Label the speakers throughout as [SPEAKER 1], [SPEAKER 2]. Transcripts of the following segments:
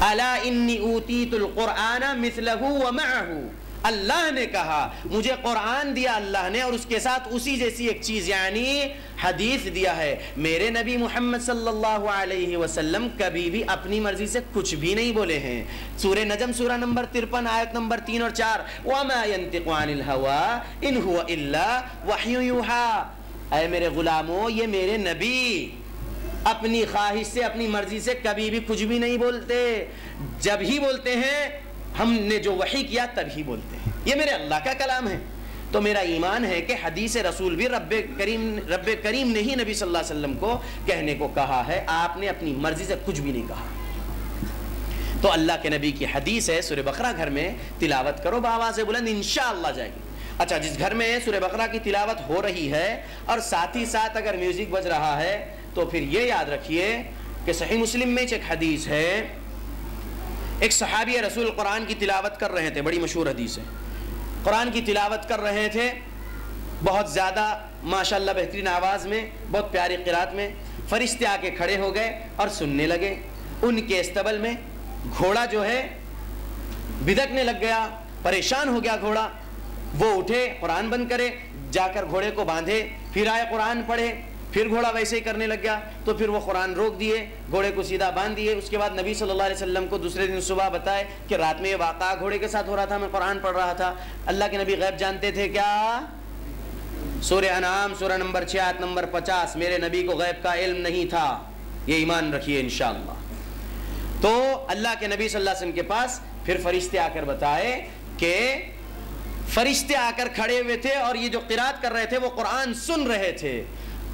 [SPEAKER 1] الا انی اوتیت القرآن مثلہ ومعہ، اللہ نے کہا مجھے قرآن دیا اللہ نے اور اس کے ساتھ اسی جیسی ایک چیز یعنی حدیث دیا ہے۔ میرے نبی محمد صلی اللہ علیہ وسلم کبھی بھی اپنی مرضی سے کچھ بھی نہیں بولے ہیں۔ سورہ نجم سورہ نمبر 53 آیت نمبر 3 اور 4، وَمَا يَنْتِقُ عَنِ الْهَوَىٰ إِنْ هُوَ إِلَّا وَحْيٌ يُوحَىٰ، اے میرے غلاموں یہ میرے نبی اپنی خواہش سے اپنی مرضی سے کبھی بھی کچھ بھی نہیں بولتے، جب ہی بولتے ہیں ہم نے جو وحی کیا تب ہی بولتے ہیں، یہ میرے اللہ کا کلام ہے۔ تو میرا ایمان ہے کہ حدیث رسول بھی رب کریم نے ہی نبی صلی اللہ علیہ وسلم کو کہنے کو کہا ہے، آپ نے اپنی مرضی سے کچھ بھی نہیں کہا۔ تو اللہ کے نبی کی حدیث ہے سورہ بقرہ گھر میں تلاوت کرو بآواز بلند، انشاءاللہ جائے گی۔ اچھا، جس گھر میں سورہ بقرہ کی تلاوت ہو رہی ہے اور ساتھ ہی ساتھ اگر میوزک بج رہا ہے تو پھر یہ یاد رکھیے کہ صحیح مسلم میں ایک حدیث ہے، ایک صحابی رسول قرآن کی تلاوت کر رہے تھے، بڑی مشہور حدیث ہے، قرآن کی تلاوت کر رہے تھے بہت زیادہ ماشاءاللہ بہترین آواز میں، بہت پیاری قرات میں، فرشتے آ کے کھڑے ہو گئے اور سننے لگے۔ ان کے استبل میں گھوڑا جو ہے بدکنے لگ گیا، پریشان ہو گیا گھوڑا، وہ اٹھے قرآن بند کرے، جا کر گھوڑے کو باندھے، پھر آئے قرآن پڑھے، پھر گھوڑا ویسے ہی کرنے لگ گیا، تو پھر وہ قرآن روک دیے، گھوڑے کو سیدھا باندھ دیے۔ اس کے بعد نبی صلی اللہ علیہ وسلم کو دوسرے دن صبح بتائے کہ رات میں یہ واقعہ گھوڑے کے ساتھ ہو رہا تھا، میں قرآن پڑھ رہا تھا۔ اللہ کے نبی غیب جانتے تھے کیا؟ سورہ انعام سورہ نمبر 6 آیت نمبر 50، میرے نبی کو غیب کا علم نہیں تھا، یہ ایمان رکھیے انشاءاللہ۔ تو اللہ کے نبی صلی اللہ علیہ وسلم کے پاس پھر فرشتے آ کر بتائے کہ فرشتے آ کر کھڑے ہوئے تھے اور یہ جو قرات کر رہے تھے وہ قرآن سن رہے تھے،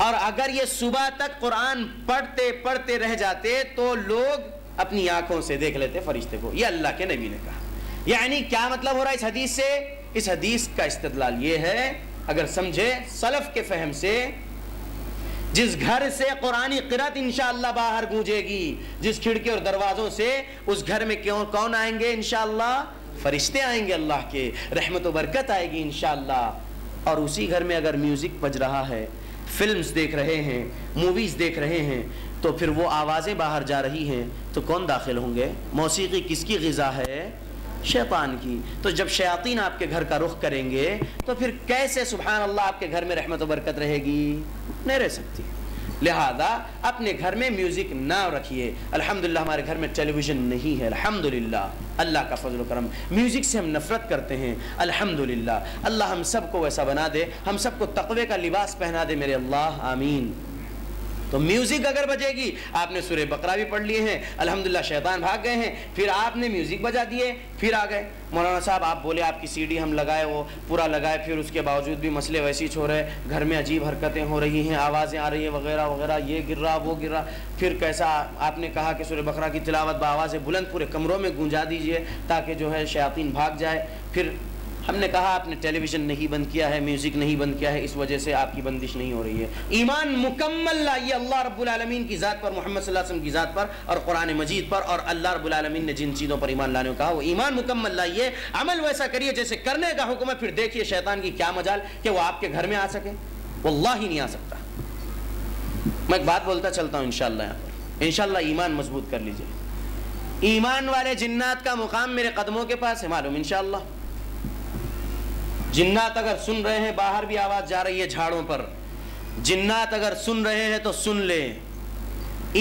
[SPEAKER 1] اور اگر یہ صبح تک قرآن پڑھتے پڑھتے رہ جاتے تو لوگ اپنی آنکھوں سے دیکھ لیتے فرشتے کو۔ یہ اللہ کے نبی نے کہا۔ یعنی کیا مطلب ہو رہا ہے اس حدیث سے؟ اس حدیث کا استدلال یہ ہے، اگر سمجھے سلف کے فہم سے، جس گھر سے قرآنی قرات انشاءاللہ باہر گونجے گی، جس کھڑکی اور دروازوں سے، اس گھر میں کون آئیں گے انشاءاللہ؟ فرشتے آئیں گے، اللہ کے رحمت و برکت آئے گی انشاءاللہ۔ اور اسی گھر میں اگر میوزک بج رہا ہے، فلمز دیکھ رہے ہیں، موویز دیکھ رہے ہیں، تو پھر وہ آوازیں باہر جا رہی ہیں تو کون داخل ہوں گے؟ موسیقی کس کی غذا ہے؟ شیطان کی۔ تو جب شیاطین آپ کے گھر کا رخ کریں گے تو پھر کیسے سبحان اللہ آپ کے گھر میں رحمت و برکت رہے گی؟ نہیں رہ سکتی۔ لہذا اپنے گھر میں میوزک نہ رکھیے۔ الحمدللہ ہمارے گھر میں ٹیلی ویژن نہیں ہے، الحمدللہ، اللہ کا فضل و کرم۔ میوزک سے ہم نفرت کرتے ہیں، الحمدللہ۔ اللہ ہم سب کو ویسا بنا دے، ہم سب کو تقوی کا لباس پہنا دے میرے اللہ، آمین۔ تو میوزک اگر بجے گی، آپ نے سورہ بقرہ بھی پڑھ لیے ہیں، الحمدللہ شیطان بھاگ گئے ہیں، پھر آپ نے میوزک بجا دیے، پھر آ گئے مولانا صاحب آپ بولے آپ کی سی ڈی ہم لگائے، وہ پورا لگائے، پھر اس کے باوجود بھی مسئلے ویسے ہی ہو رہے، گھر میں عجیب حرکتیں ہو رہی ہیں، آوازیں آ رہی ہیں وغیرہ وغیرہ، یہ گر رہا وہ گر رہا، پھر کیسا؟ آپ نے کہا کہ سورہ بقرہ کی تلاوت بآواز بلند پورے کمروں میں گونجا دیجئے تاکہ جو ہے شیاطین بھاگ جائے۔ پھر ہم نے کہا آپ نے ٹیلی ویژن نہیں بند کیا ہے، میوزک نہیں بند کیا ہے، اس وجہ سے آپ کی بندش نہیں ہو رہی ہے۔ ایمان مکمل لائیے اللہ رب العالمین کی ذات پر، محمد صلی اللہ علیہ وسلم کی ذات پر اور قرآن مجید پر، اور اللہ رب العالمین نے جن چیزوں پر ایمان لانے کو کہا وہ ایمان مکمل لائیے، عمل ویسا کریے جیسے کرنے کا حکم ہے۔ پھر دیکھیے شیطان کی کیا مجال کہ وہ آپ کے گھر میں آ سکے، واللہ ہی نہیں آ سکتا۔ میں ایک بات بولتا چلتا ہوں انشاءاللہ، یہاں پر انشاءاللہ ایمان مضبوط کر لیجئے۔ ایمان والے جنات کا مقام میرے قدموں کے پاس ہے، معلوم انشاءاللہ۔ جنات اگر سن رہے ہیں، باہر بھی آواز جا رہی ہے جھاڑوں پر، جنات اگر سن رہے ہیں تو سن لیں،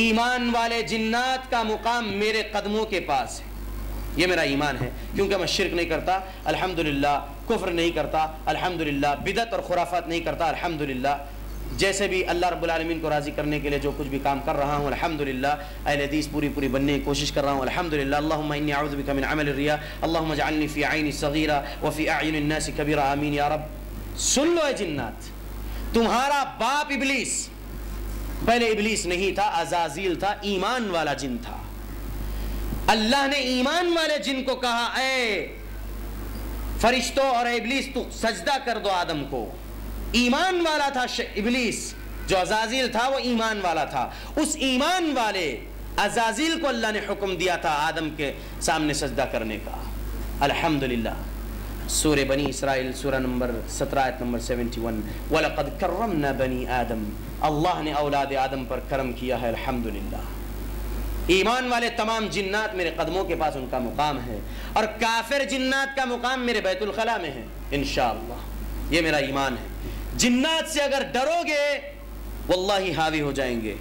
[SPEAKER 1] ایمان والے جنات کا مقام میرے قدموں کے پاس ہے، یہ میرا ایمان ہے، کیونکہ میں شرک نہیں کرتا الحمدللہ، کفر نہیں کرتا الحمدللہ، بدعت اور خرافات نہیں کرتا الحمدللہ، جیسے بھی اللہ رب العالمین کو راضی کرنے کے لیے جو کچھ بھی کام کر رہا ہوں الحمدللہ، اہل حدیث پوری بننے کی کوشش کر رہا ہوں الحمدللہ۔ اللہم انی اعوذ بک من عمل الریا، اللہم اجعلنی فی عینی صغیرہ وفی اعین الناس کبیرہ، آمین یا رب۔ سن لو اے جنات، تمہارا باپ ابلیس، پہلے ابلیس نہیں تھا، عزازیل تھا، ایمان والا جن تھا۔ اللہ نے ایمان والے جن کو کہا اے فرشتوں اور اے ابلیس تو سجدہ کر دو آدم کو، ایمان والا تھا ابلیس، جو عزازیل تھا وہ ایمان والا تھا، اس ایمان والے عزازیل کو اللہ نے حکم دیا تھا آدم کے سامنے سجدہ کرنے کا، الحمدللہ۔ سورہ بنی اسرائیل سورہ نمبر 17 آیت نمبر 71، وَلَقَدْ كَرَّمْنَا بَنِي آدم، اللہ نے اولاد آدم پر کرم کیا ہے الحمدللہ۔ ایمان والے تمام جنات میرے قدموں کے پاس ان کا مقام ہے، اور کافر جنات کا مقام میرے بیت الخلا میں ہے انشاءاللہ۔ یہ میرا ایمان ہے۔ جنات سے اگر ڈرو گے واللہ حاوی ہو جائیں گے۔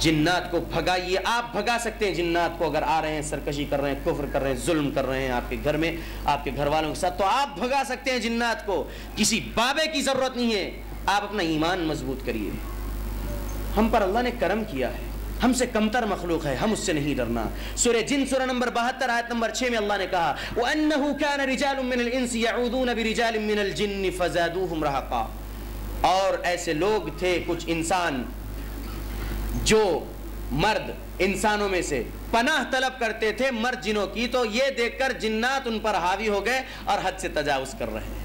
[SPEAKER 1] جنات کو بھگائیے، آپ بھگا سکتے ہیں جنات کو، اگر آ رہے ہیں سرکشی کر رہے ہیں، کفر کر رہے ہیں، ظلم کر رہے ہیں آپ کے گھر میں، آپ کے گھر والوں کے ساتھ، تو آپ بھگا سکتے ہیں جنات کو، کسی بابے کی ضرورت نہیں ہے۔ آپ اپنا ایمان مضبوط کریے۔ ہم پر اللہ نے کرم کیا ہے، ہم سے کمتر مخلوق ہے، ہم اس سے نہیں ڈرنا۔ سورہ جن سورہ نمبر 72 آیت نمبر 6 میں اللہ نے کہا وَأَنَّهُ كَانَ رِجَالٌ مِّنَ الْإِنسِ يَعُوذُونَ بِرِجَالٍ مِّنَ الْجِنِّ فَزَادُوهُمْ رَهَقًا، اور ایسے لوگ تھے کچھ انسان جو مرد انسانوں میں سے پناہ طلب کرتے تھے مرد جنوں کی، تو یہ دیکھ کر جنات ان پر حاوی ہو گئے اور حد سے تجاوز کر رہے ہیں۔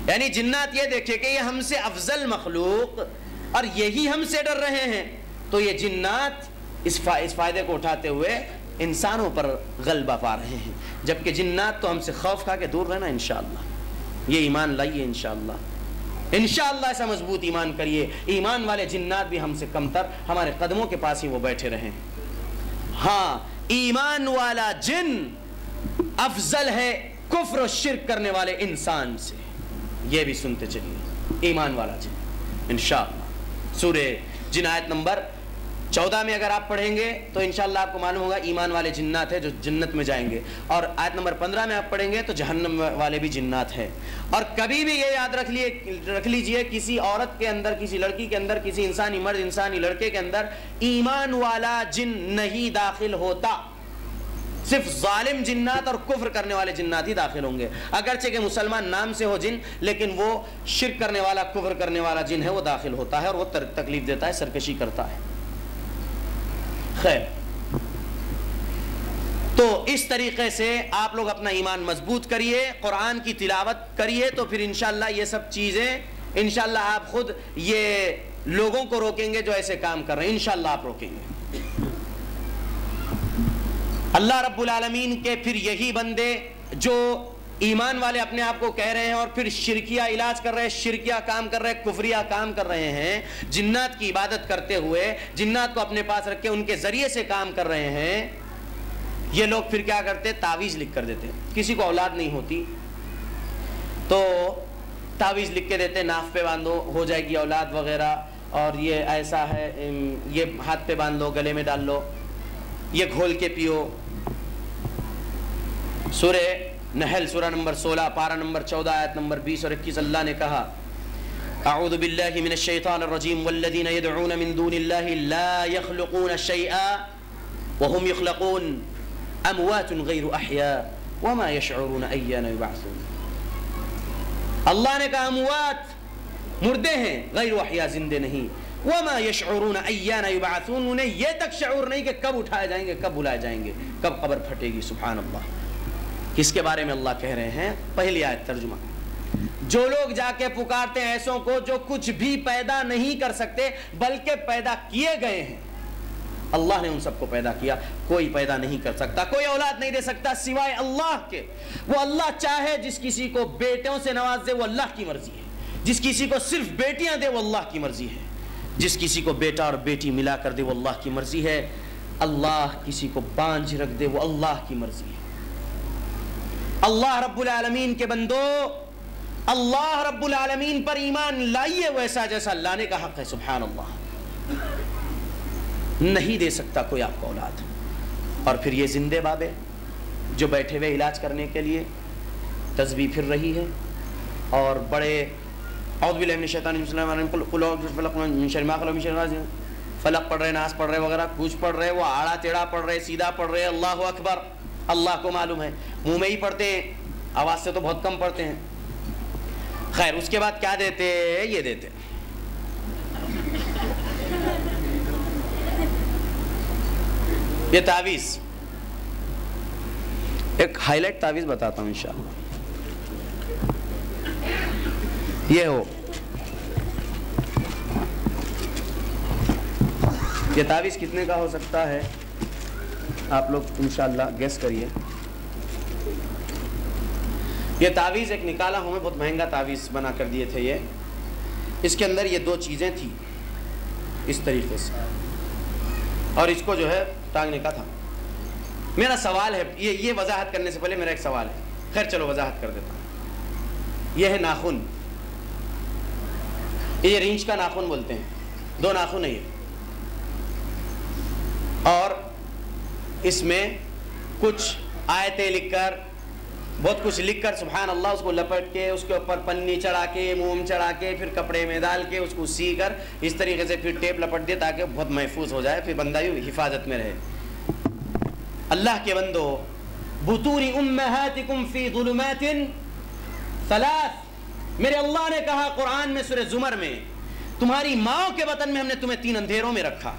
[SPEAKER 1] یعنی جنات یہ دیکھے کہ یہ ہم سے افضل مخلوق اور یہی ہم سے ڈر رہے ہیں، تو یہ جنات اس فائدے کو اٹھاتے ہوئے انسانوں پر غلبہ پا رہے ہیں، جبکہ جنات تو ہم سے خوف کھا کے دور رہنا انشاءاللہ۔ یہ ایمان لائیے انشاءاللہ، انشاءاللہ ایسا مضبوط ایمان کریے، ایمان والے جنات بھی ہم سے کمتر ہمارے قدموں کے پاس ہی وہ بیٹھے رہیں۔ ہاں، ایمان والا جن افضل ہے کفر و شرک کرنے والے انسان سے، یہ بھی سنتے چلیے، ایمان والا جن انشاءاللہ۔ سورہ جن آیت نمبر 14 میں اگر آپ پڑھیں گے تو انشاءاللہ آپ کو معلوم ہوگا ایمان والے جنات ہیں جو جنت میں جائیں گے، اور آیت نمبر 15 میں آپ پڑھیں گے تو جہنم والے بھی جنات ہیں۔ اور کبھی بھی یہ یاد رکھ لیجئے کسی عورت کے اندر، کسی لڑکی کے اندر، کسی انسانی مرد، انسانی لڑکے کے اندر ایمان والا جن نہیں داخل ہوتا، صرف ظالم جنات اور کفر کرنے والے جنات ہی داخل ہوں گے۔ اگرچہ کہ مسلمان نام سے ہو جن، لیکن وہ شرک کرنے والا، کفر کرنے والا جن ہے وہ داخل ہوتا ہے، اور وہ تکلیف دیتا ہے، سرکشی کرتا ہے۔ خیر، تو اس طریقے سے آپ لوگ اپنا ایمان مضبوط کریے، قرآن کی تلاوت کریے، تو پھر انشاءاللہ یہ سب چیزیں انشاءاللہ آپ خود یہ لوگوں کو روکیں گے جو ایسے کام کر رہے ہیں، انشاءاللہ آپ روکیں گے۔ اللہ رب العالمین کے پھر یہی بندے جو ایمان والے اپنے آپ کو کہہ رہے ہیں اور پھر شرکیہ علاج کر رہے ہیں، شرکیہ کام کر رہے ہیں، کفریہ کام کر رہے ہیں، جنات کی عبادت کرتے ہوئے، جنات کو اپنے پاس رکھ کے ان کے ذریعے سے کام کر رہے ہیں، یہ لوگ پھر کیا کرتے؟ تعویذ لکھ کر دیتے۔ کسی کو اولاد نہیں ہوتی تو تعویذ لکھ کے دیتے، ناف پہ باندھو ہو جائے گی اولاد وغیرہ، اور یہ ایسا ہے، یہ ہاتھ پہ باندھ لو، گلے میں ڈال لو، یہ گھول کے پیو۔ سورہ نحل سورہ نمبر 16 پارہ نمبر 14 آیت نمبر 20 اور 21 اللہ نے کہا اعوذ باللہ من الشیطان الرجیم والذین یدعون من دون اللہ لا یخلقون شیئا وهم یخلقون اموات غیر احیاء وما یشعرون ایان یبعثون۔ اللہ نے کہا اموات، مردے ہیں، غیر احیاء، زندے نہیں، وما یشعرون ایان یبعثون، انہیں یہ تک شعور نہیں کہ کب اٹھائے جائیں گے، کب بلائے جائیں گے، کب قبر پھٹے گی۔ سبحان اللہ۔ کس کے بارے میں اللہ کہہ رہے ہیں؟ پہلی آیت ترجمہ، جو لوگ جا کے پکارتے ہیں ایسوں کو جو کچھ بھی پیدا نہیں کر سکتے بلکہ پیدا کیے گئے ہیں، اللہ نے ان سب کو پیدا کیا، کوئی پیدا نہیں کر سکتا، کوئی اولاد نہیں دے سکتا سوائے اللہ کے۔ وہ اللہ چاہے جس کسی کو بیٹوں سے نواز دے وہ اللہ کی مرضی ہے، جس کسی کو صرف بیٹیاں دے وہ اللہ کی مرضی ہے، جس کسی کو بیٹا اور بیٹی ملا کر دے وہ اللہ کی مرضی ہے، اللہ کسی کو بانجھ رکھ دے وہ اللہ کی مرضی ہے۔ اللہ رب العالمین کے بندو، اللہ رب العالمین پر ایمان لائیے ویسا جیسا لانے کا حق ہے۔ سبحان اللہ، نہیں دے سکتا کوئی آپ کو اولاد۔ اور پھر یہ زندے بابے جو بیٹھے ہوئے علاج کرنے کے لیے تسبیح پھر رہی ہے، اور بڑے اعوذ باللہ من الشیطان الرجیم، فلق پڑھ رہے، ناس پڑھ رہے وغیرہ، کچھ پڑھ رہے، وہ آڑا ٹیڑھا پڑھ رہے، سیدھا پڑھ رہے، اللہ اکبر، اللہ کو معلوم ہے، منہ میں ہی پڑھتے ہیں، آواز سے تو بہت کم پڑھتے ہیں۔ خیر، اس کے بعد کیا دیتے؟ یہ دیتے یہ تعویذ، ایک ہائی لائٹ تعویذ بتاتا ہوں انشاءاللہ۔ یہ ہو، یہ تعویذ کتنے کا ہو سکتا ہے آپ لوگ انشاءاللہ گیس کریے۔ یہ تعویذ ایک نکالا ہوں میں، بہت مہنگا تعویذ بنا کر دیے تھے یہ، اس کے اندر یہ دو چیزیں تھیں اس طریقے سے، اور اس کو جو ہے ٹانگنے کا تھا۔ میرا سوال ہے، یہ وضاحت کرنے سے پہلے میرا ایک سوال ہے، خیر چلو وضاحت کر دیتا ہوں. یہ ہے ناخن، یہ رینچ کا ناخن بولتے ہیں، 2 ناخن ہے یہ، اور اس میں کچھ آیتیں لکھ کر، بہت کچھ لکھ کر سبحان اللہ اس کو لپٹ کے، اس کے اوپر پنی چڑھا کے، موم چڑھا کے، پھر کپڑے میں ڈال کے اس کو سی کر اس طریقے سے پھر ٹیپ لپٹ دے تاکہ بہت محفوظ ہو جائے، پھر بندہ یوں حفاظت میں رہے. اللہ کے بندو، بطون امہاتکم فی ظلمات 3، میرے اللہ نے کہا قرآن میں سورہ زمر میں، تمہاری ماں کے بطن میں ہم نے تمہیں 3 اندھیروں میں رکھا.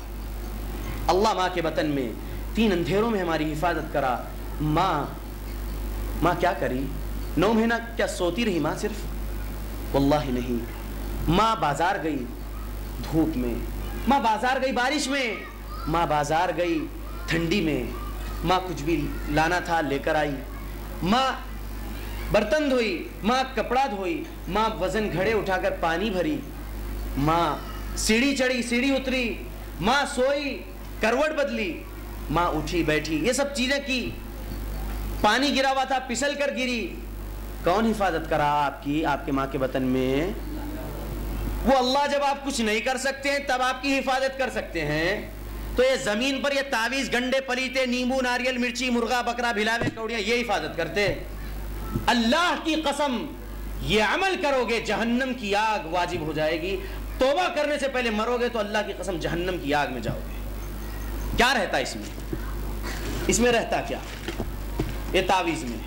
[SPEAKER 1] اللہ ماں کے بطن میں 3 اندھیروں میں ہماری حفاظت کرا. ماں کیا کری؟ 9 مہینہ کیا سوتی رہی ماں صرف؟ واللہ نہیں. ماں بازار گئی دھوپ میں، ماں بازار گئی بارش میں، ماں بازار گئی ٹھنڈی میں، ماں کچھ بھی لانا تھا لے کر آئی، ماں برتن دھوئی، ماں کپڑا دھوئی، ماں وزن گھڑے اٹھا کر پانی بھری، ماں سیڑھی چڑھی سیڑھی اتری، ماں سوئی کروٹ بدلی، ماں اٹھی بیٹھی، یہ سب چیزیں کی. پانی گرا ہوا تھا پھسل کر گری، کون حفاظت کرا آپ کی؟ آپ کے ماں کے بطن میں وہ اللہ. جب آپ کچھ نہیں کر سکتے ہیں تب آپ کی حفاظت کر سکتے ہیں. تو یہ زمین پر یہ تعویذ گنڈے پلیتے نیمبو ناریل مرچی مرغا بکرا بھلاوے کوڑیاں یہ حفاظت کرتے؟ اللہ کی قسم یہ عمل کرو گے جہنم کی آگ واجب ہو جائے گی. توبہ کرنے سے پہلے مرو گے تو اللہ کی قسم جہنم کی آگ میں جاؤ گے. کیا رہتا اس میں رہتا کیا؟ یہ تعویذ میں